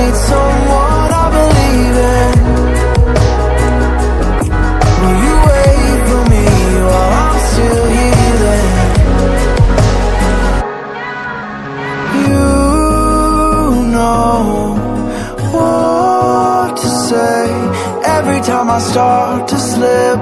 need someone I believe in. Will you wait for me while I'm still healing? You know what to say every time I start to slip